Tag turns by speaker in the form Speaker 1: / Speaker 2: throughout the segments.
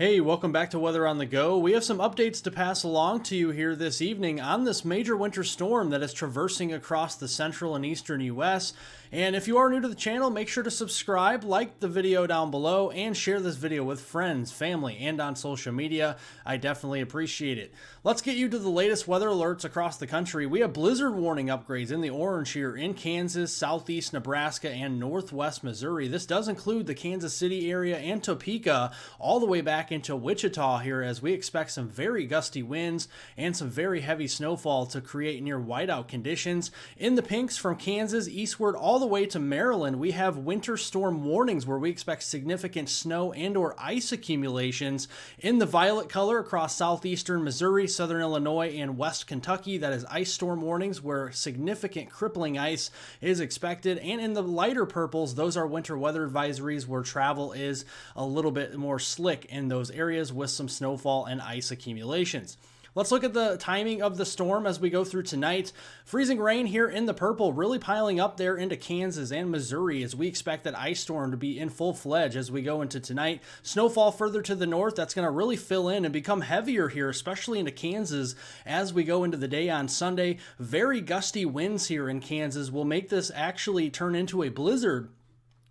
Speaker 1: Hey, welcome back to Weather on the Go. We have some updates to pass along to you here this evening on this major winter storm that is traversing across the central and eastern U.S. And if you are new to the channel, make sure to subscribe, like the video down below, and share this video with friends, family, and on social media. I definitely appreciate it. Let's get you to the latest weather alerts across the country. We have blizzard warning upgrades in the orange here in Kansas, southeast Nebraska, and northwest Missouri. This does include the Kansas City area and Topeka, all the way back into Wichita here, as we expect some very gusty winds and some very heavy snowfall to create near whiteout conditions. In the pinks, from Kansas eastward all the way to Maryland, we have winter storm warnings where we expect significant snow and or ice accumulations. In the violet color, across southeastern Missouri, southern Illinois, and west Kentucky, that is ice storm warnings where significant crippling ice is expected. And in the lighter purples, those are winter weather advisories where travel is a little bit more slick in those areas with some snowfall and ice accumulations. Let's look at the timing of the storm as we go through tonight. Freezing rain here in the purple, really piling up there into Kansas and Missouri as we expect that ice storm to be in full fledged as we go into tonight. Snowfall further to the north, that's going to really fill in and become heavier here, especially into Kansas as we go into the day on Sunday. Very gusty winds here in Kansas will make this actually turn into a blizzard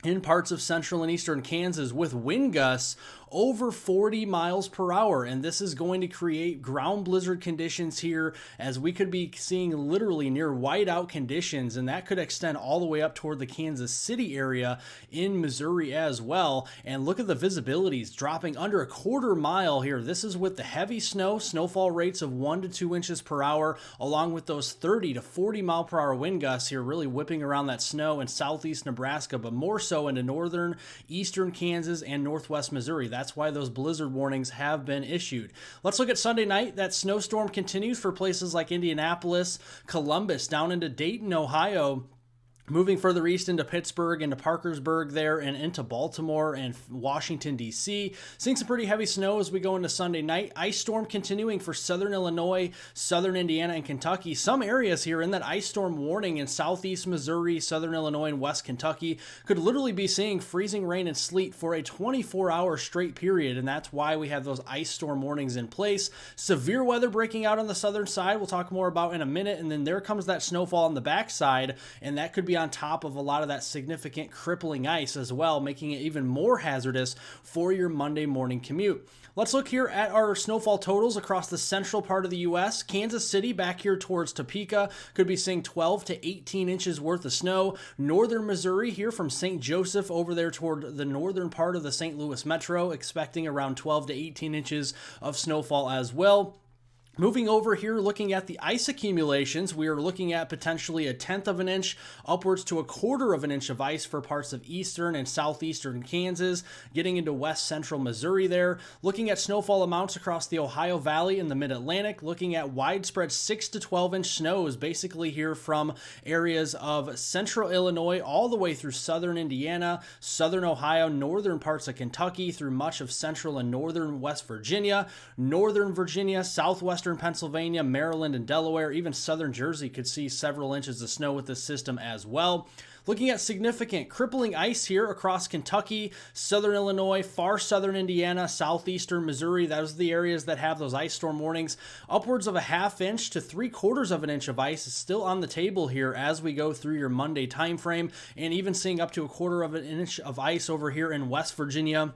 Speaker 1: in parts of central and eastern Kansas with wind gusts over 40 miles per hour. And this is going to create ground blizzard conditions here as we could be seeing literally near whiteout conditions. And that could extend all the way up toward the Kansas City area in Missouri as well. And look at the visibilities dropping under a quarter mile here. This is with the heavy snowfall rates of 1 to 2 inches per hour, along with those 30 to 40 mile per hour wind gusts here, really whipping around that snow in southeast Nebraska, but more so into northern, eastern Kansas and northwest Missouri. That's why those blizzard warnings have been issued. Let's look at Sunday night. That snowstorm continues for places like Indianapolis, Columbus, down into Dayton, Ohio, moving further east into Pittsburgh, into Parkersburg there, and into Baltimore and Washington, D.C. Seeing some pretty heavy snow as we go into Sunday night. Ice storm continuing for southern Illinois, southern Indiana, and Kentucky. Some areas here in that ice storm warning in southeast Missouri, southern Illinois, and west Kentucky could literally be seeing freezing rain and sleet for a 24-hour straight period, and that's why we have those ice storm warnings in place. Severe weather breaking out on the southern side, we'll talk more about in a minute, and then there comes that snowfall on the backside, and that could be on top of a lot of that significant crippling ice as well, making it even more hazardous for your Monday morning commute. Let's look here at our snowfall totals across the central part of the U.S. Kansas City back here towards Topeka could be seeing 12 to 18 inches worth of snow. Northern Missouri here from St. Joseph over there toward the northern part of the St. Louis metro, expecting around 12 to 18 inches of snowfall as well. Moving over here, looking at the ice accumulations, we are looking at potentially 1/10 of an inch upwards to 1/4 of an inch of ice for parts of eastern and southeastern Kansas, getting into west central Missouri there. Looking at snowfall amounts across the Ohio Valley and the Mid-Atlantic, looking at widespread 6 to 12 inch snows basically here from areas of central Illinois all the way through southern Indiana, southern Ohio, northern parts of Kentucky, through much of central and northern West Virginia, northern Virginia, southwestern Pennsylvania, Maryland, and Delaware. Even southern Jersey could see several inches of snow with this system as well. Looking at significant crippling ice here across Kentucky, southern Illinois, far southern Indiana, southeastern Missouri. Those are the areas that have those ice storm warnings. Upwards of 1/2 inch to 3/4 of an inch of ice is still on the table here as we go through your Monday time frame, and even seeing up to 1/4 of an inch of ice over here in West Virginia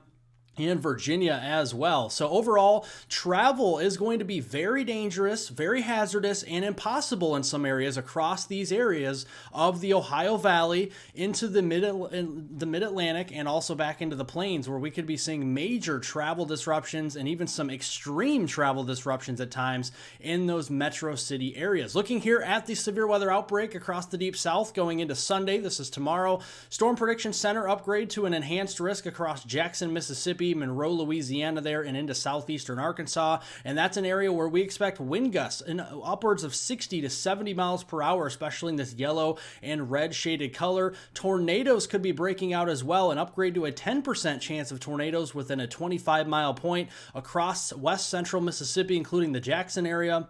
Speaker 1: and Virginia as well. So overall, travel is going to be very dangerous, very hazardous, and impossible in some areas across these areas of the Ohio Valley into the Mid-Atlantic and also back into the plains, where we could be seeing major travel disruptions and even some extreme travel disruptions at times in those metro city areas. Looking here at the severe weather outbreak across the deep south going into Sunday, this is tomorrow. Storm Prediction Center upgrade to an enhanced risk across Jackson, Mississippi, Monroe, Louisiana there, and into southeastern Arkansas. And that's an area where we expect wind gusts in upwards of 60 to 70 miles per hour, especially in this yellow and red shaded color. Tornadoes could be breaking out as well, an upgrade to a 10% chance of tornadoes within a 25-mile point across west central Mississippi, including the Jackson area.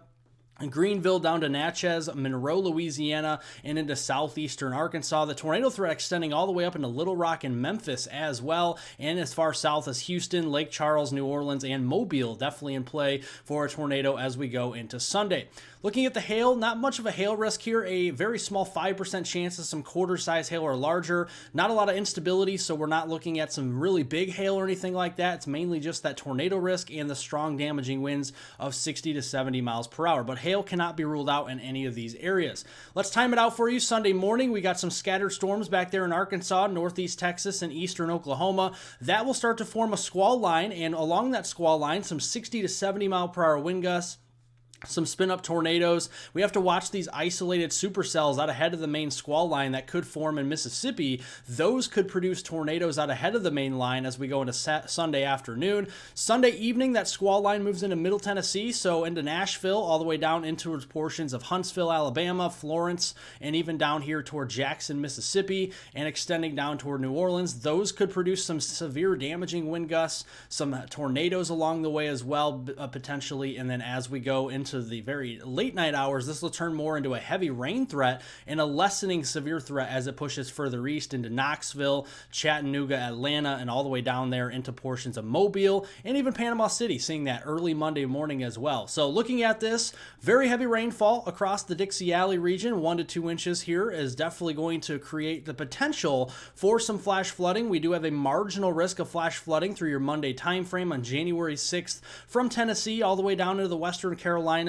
Speaker 1: Greenville down to Natchez, Monroe, Louisiana, and into southeastern Arkansas. The tornado threat extending all the way up into Little Rock and Memphis as well, and as far south as Houston, Lake Charles, New Orleans, and Mobile definitely in play for a tornado as we go into Sunday. Looking at the hail, not much of a hail risk here, a very small 5% chance of some quarter-size hail or larger. Not a lot of instability, so we're not looking at some really big hail or anything like that. It's mainly just that tornado risk and the strong damaging winds of 60 to 70 miles per hour. But hail cannot be ruled out in any of these areas. Let's time it out for you. Sunday morning, we got some scattered storms back there in Arkansas, northeast Texas, and eastern Oklahoma. That will start to form a squall line, and along that squall line, some 60 to 70 mile per hour wind gusts. Some spin-up tornadoes. We have to watch these isolated supercells out ahead of the main squall line that could form in Mississippi. Those could produce tornadoes out ahead of the main line as we go into Sunday afternoon. Sunday evening, that squall line moves into Middle Tennessee, so into Nashville, all the way down into portions of Huntsville, Alabama, Florence, and even down here toward Jackson, Mississippi, and extending down toward New Orleans. Those could produce some severe damaging wind gusts, some tornadoes along the way as well, potentially, and then as we go into the very late night hours, this will turn more into a heavy rain threat and a lessening severe threat as it pushes further east into Knoxville, Chattanooga, Atlanta, and all the way down there into portions of Mobile and even Panama City, seeing that early Monday morning as well. So looking at this, very heavy rainfall across the Dixie Alley region, 1 to 2 inches here is definitely going to create the potential for some flash flooding. We do have a marginal risk of flash flooding through your Monday time frame on January 6th from Tennessee all the way down into the Western Carolinas,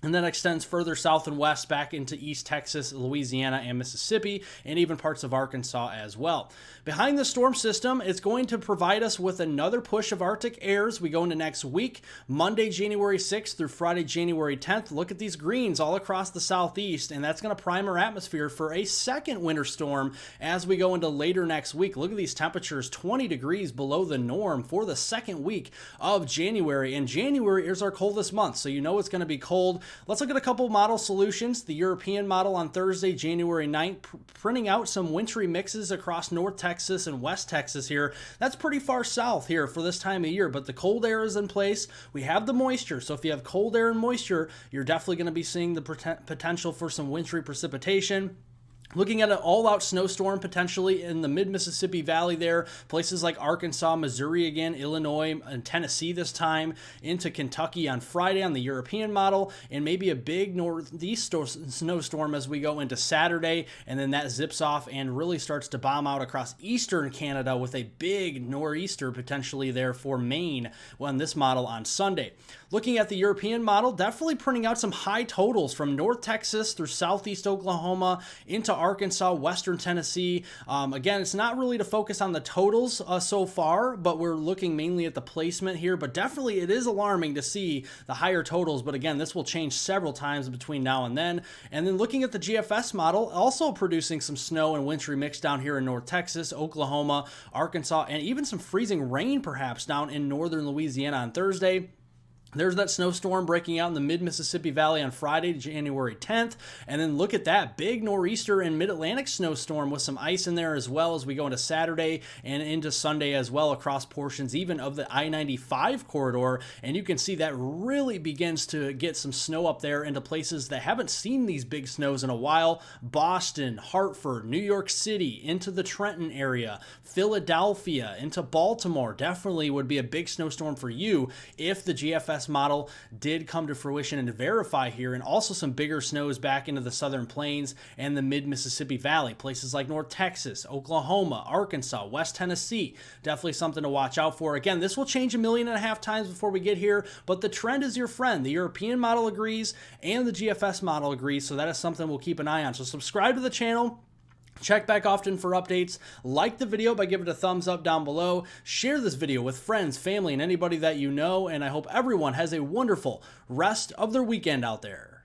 Speaker 1: and then extends further south and west back into East Texas, Louisiana, and Mississippi, and even parts of Arkansas as well. Behind the storm system, it's going to provide us with another push of Arctic airs. We go into next week, Monday, January 6th through Friday, January 10th. Look at these greens all across the southeast, and that's going to prime our atmosphere for a second winter storm as we go into later next week. Look at these temperatures, 20 degrees below the norm for the second week of January, and January is our coldest month, so you know it's going to be cold. Let's look at a couple model solutions. The European model on Thursday, January 9th, printing out some wintry mixes across North Texas and West Texas here. That's pretty far south here for this time of year, but the cold air is in place. We have the moisture, so if you have cold air and moisture, you're definitely going to be seeing the potential for some wintry precipitation. Looking at an all-out snowstorm potentially in the mid-Mississippi Valley there, places like Arkansas, Missouri again, Illinois, and Tennessee this time, into Kentucky on Friday on the European model, and maybe a big northeast snowstorm as we go into Saturday, and then that zips off and really starts to bomb out across eastern Canada with a big nor'easter potentially there for Maine on this model on Sunday. Looking at the European model, definitely printing out some high totals from North Texas through southeast Oklahoma into Arkansas, western Tennessee. Again, it's not really to focus on the totals so far, but we're looking mainly at the placement here. But definitely it is alarming to see the higher totals. But again, this will change several times between now and then. And then looking at the GFS model, also producing some snow and wintry mix down here in North Texas, Oklahoma, Arkansas, and even some freezing rain perhaps down in northern Louisiana on Thursday. There's that snowstorm breaking out in the mid-Mississippi Valley on Friday, January 10th. And then look at that big nor'easter and mid-Atlantic snowstorm with some ice in there as well as we go into Saturday and into Sunday as well across portions even of the I-95 corridor. And you can see that really begins to get some snow up there into places that haven't seen these big snows in a while. Boston, Hartford, New York City, into the Trenton area, Philadelphia, into Baltimore. Definitely would be a big snowstorm for you if the GFS model did come to fruition and verify here, and also some bigger snows back into the southern plains and the mid-Mississippi Valley, places like North Texas, Oklahoma, Arkansas, West Tennessee. Definitely something to watch out for. Again, this will change 1.5 million times before we get here, but the trend is your friend. The European model agrees and the GFS model agrees, so that is something we'll keep an eye on. So subscribe to the channel. Check back often for updates. Like the video by giving it a thumbs up down below. Share this video with friends, family, and anybody that you know. And I hope everyone has a wonderful rest of their weekend out there.